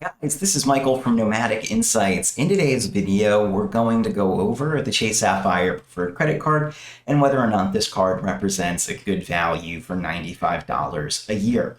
Guys, this is Michael from Nomadic Insights. In today's video, we're going to go over the Chase Sapphire Preferred credit card and whether or not this card represents a good value for $95 a year.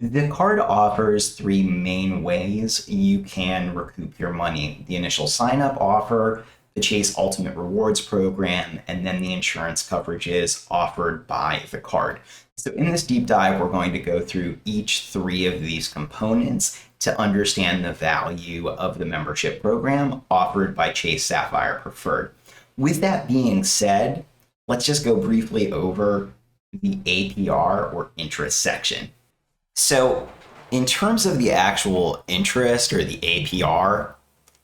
The card offers three main ways you can recoup your money: the initial sign-up offer, the Chase Ultimate Rewards program, and then the insurance coverages offered by the card. So in this deep dive, we're going to go through each three of these components to understand the value of the membership program offered by Chase Sapphire Preferred. With that being said, let's just go briefly over the APR or interest section. So in terms of the actual interest or the APR,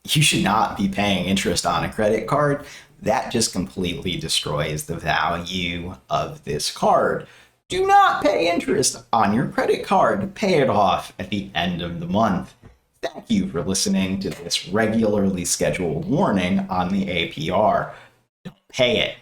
you should not be paying interest on a credit card. That just completely destroys the value of this card. Do not pay interest on your credit card. Pay it off at the end of the month. Thank you for listening to this regularly scheduled warning on the APR. Don't pay it.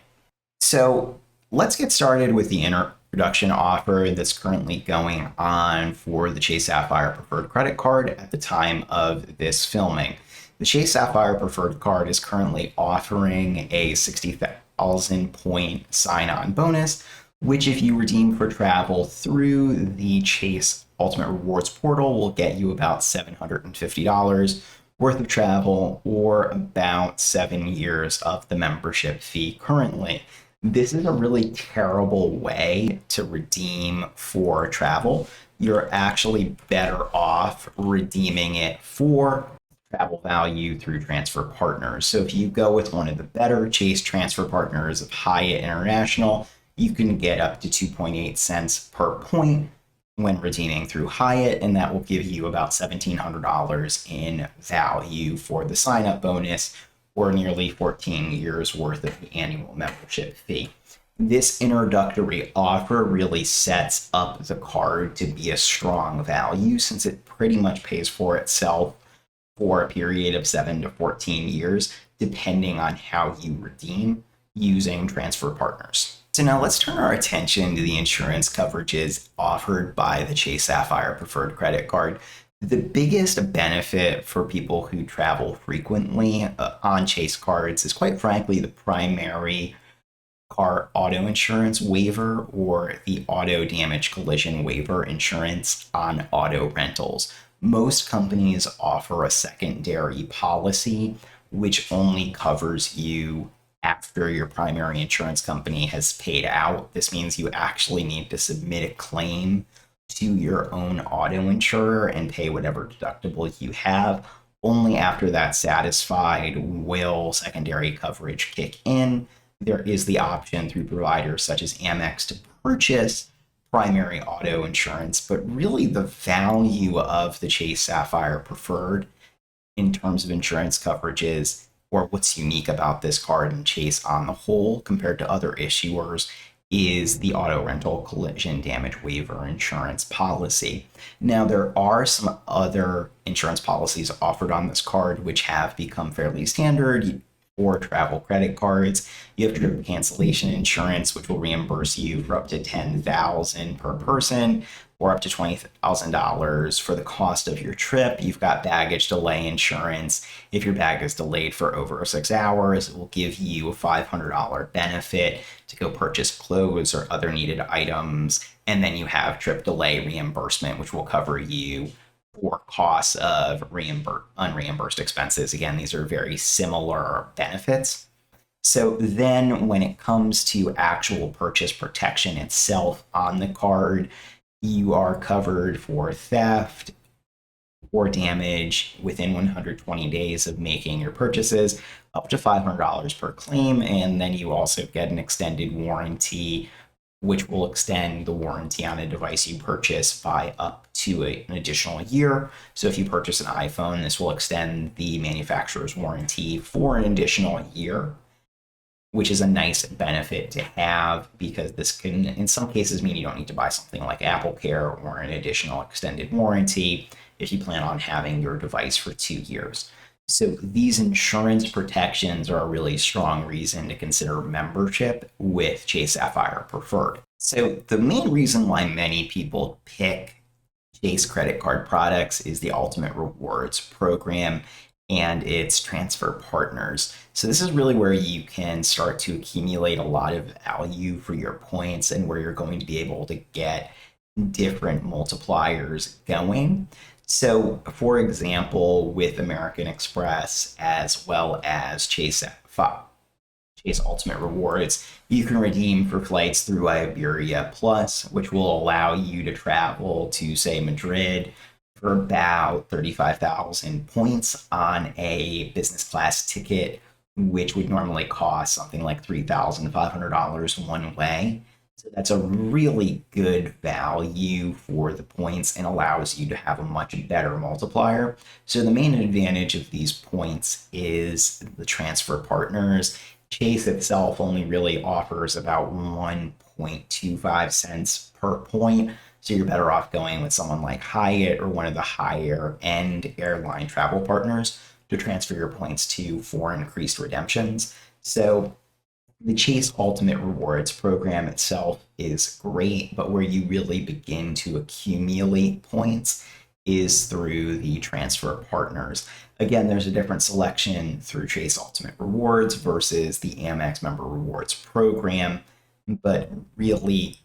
So let's get started with the introduction offer that's currently going on for the Chase Sapphire Preferred credit card at the time of this filming. The Chase Sapphire Preferred card is currently offering a 60,000 point sign-on bonus, which if you redeem for travel through the Chase Ultimate Rewards portal will get you about $750 worth of travel or about 7 years of the membership fee currently. This is a really terrible way to redeem for travel. You're actually better off redeeming it for travel value through transfer partners. So if you go with one of the better Chase transfer partners of Hyatt International, you can get up to 2.8 cents per point when redeeming through Hyatt, and that will give you about $1,700 in value for the sign-up bonus or nearly 14 years worth of the annual membership fee. This introductory offer really sets up the card to be a strong value since it pretty much pays for itself for a period of 7 to 14 years, depending on how you redeem using transfer partners. So now let's turn our attention to the insurance coverages offered by the Chase Sapphire Preferred credit card. The biggest benefit for people who travel frequently on Chase cards is, quite frankly, the primary car auto insurance waiver or the auto damage collision waiver insurance on auto rentals. Most companies offer a secondary policy which only covers you after your primary insurance company has paid out. This means you actually need to submit a claim to your own auto insurer and pay whatever deductible you have. Only after that's satisfied will secondary coverage kick in. There is the option through providers such as Amex to purchase primary auto insurance, but really the value of the Chase Sapphire Preferred in terms of insurance coverages, or what's unique about this card and Chase on the whole compared to other issuers, is the auto rental collision damage waiver insurance policy. Now, there are some other insurance policies offered on this card which have become fairly standard for travel credit cards. You have trip cancellation insurance, which will reimburse you for up to $10,000 per person or up to $20,000 for the cost of your trip. You've got baggage delay insurance. If your bag is delayed for over 6 hours, it will give you a $500 benefit to go purchase clothes or other needed items. And then you have trip delay reimbursement, which will cover you for costs of unreimbursed expenses. Again, these are very similar benefits. So then when it comes to actual purchase protection itself on the card, you are covered for theft or damage within 120 days of making your purchases, up to $500 per claim. And then you also get an extended warranty, which will extend the warranty on a device you purchase by up to an additional year. So if you purchase an iPhone, this will extend the manufacturer's warranty for an additional year, which is a nice benefit to have because this can, in some cases, mean you don't need to buy something like Apple Care or an additional extended warranty if you plan on having your device for 2 years. So these insurance protections are a really strong reason to consider membership with Chase Sapphire Preferred. So the main reason why many people pick Chase credit card products is the ultimate rewards program and its transfer partners. So this is really where you can start to accumulate a lot of value for your points and where you're going to be able to get different multipliers going. So, for example, with American Express as well as Chase Ultimate Rewards, you can redeem for flights through Iberia Plus, which will allow you to travel to, say, Madrid for about 35,000 points on a business class ticket, which would normally cost something like $3,500 one way. So that's a really good value for the points and allows you to have a much better multiplier. So the main advantage of these points is the transfer partners. Chase itself only really offers about 1.25 cents per point. So you're better off going with someone like Hyatt or one of the higher end airline travel partners to transfer your points to for increased redemptions. So the Chase Ultimate Rewards program itself is great, but where you really begin to accumulate points is through the transfer partners. Again, there's a different selection through Chase Ultimate Rewards versus the Amex Member Rewards program, but really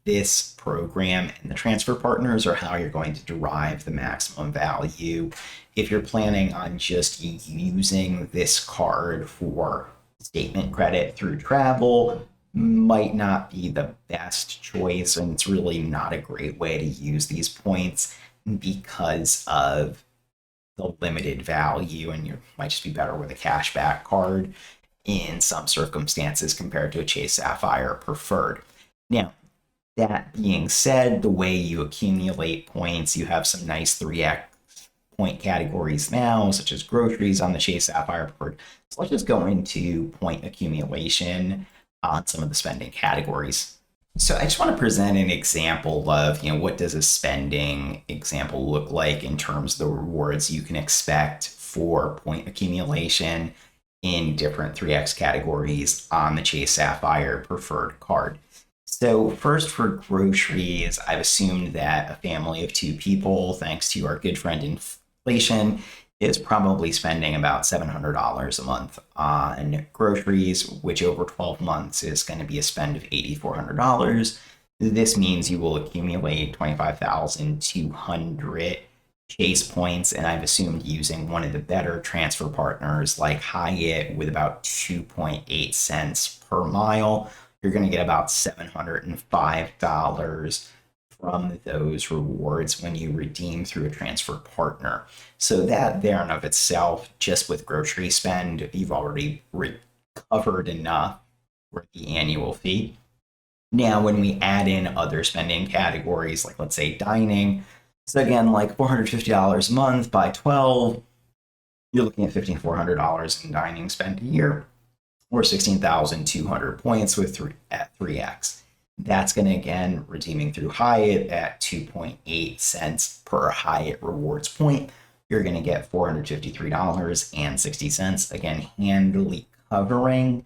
this program and the transfer partners are how you're going to derive the maximum value. If you're planning on just using this card for statement credit through travel, might not be the best choice, and it's really not a great way to use these points because of the limited value, and you might just be better with a cashback card in some circumstances compared to a Chase Sapphire Preferred. Now, that being said, the way you accumulate points, you have some nice 3x point categories now, such as groceries on the Chase Sapphire Preferred. So let's just go into point accumulation on some of the spending categories. So I just want to present an example of, what does a spending example look like in terms of the rewards you can expect for point accumulation in different 3x categories on the Chase Sapphire Preferred card. So first, for groceries, I've assumed that a family of 2 people, thanks to our good friend inflation, is probably spending about $700 a month on groceries, which over 12 months is going to be a spend of $8,400. This means you will accumulate 25,200 Chase points, and I've assumed using one of the better transfer partners like Hyatt with about 2.8 cents per mile, you're going to get about $705 from those rewards when you redeem through a transfer partner. So that there and of itself, just with grocery spend, you've already recovered enough for the annual fee. Now, when we add in other spending categories, like let's say dining, so again, like $450 a month by 12, you're looking at $5,400 in dining spend a year, or 16,200 points at 3x. That's going to, again, redeeming through Hyatt at 2.8 cents per Hyatt rewards point. You're going to get $453.60, again, handily covering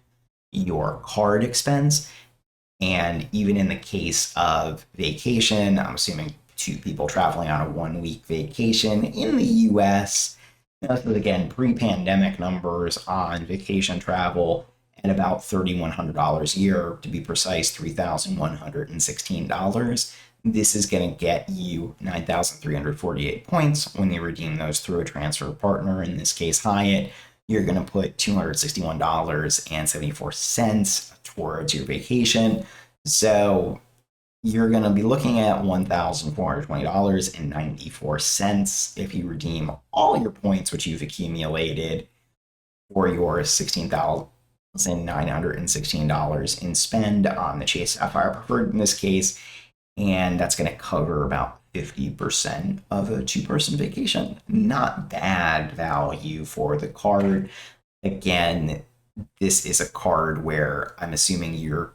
your card expense. And even in the case of vacation, I'm assuming 2 people traveling on a 1-week vacation in the US, this is, again, pre-pandemic numbers on vacation travel at about $3,100 a year, to be precise, $3,116. This is going to get you 9,348 points when you redeem those through a transfer partner, in this case Hyatt. You're going to put $261.74 towards your vacation. So you're going to be looking at $1,420.94 if you redeem all your points, which you've accumulated, for your $16,916 in spend on the Chase Sapphire Preferred in this case, and that's going to cover about 50% of a 2-person vacation. Not bad value for the card. Again, this is a card where I'm assuming you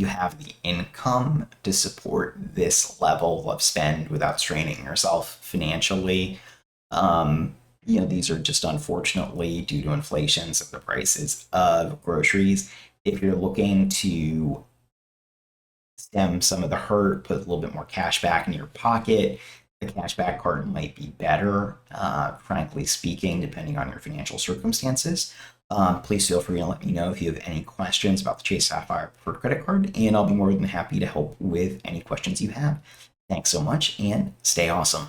have the income to support this level of spend without straining yourself financially. These are just unfortunately due to inflation of the prices of groceries. If you're looking to stem some of the hurt, put a little bit more cash back in your pocket, the cashback card might be better, frankly speaking, depending on your financial circumstances. Please feel free to let me know if you have any questions about the Chase Sapphire Preferred credit card, and I'll be more than happy to help with any questions you have. Thanks so much, and stay awesome.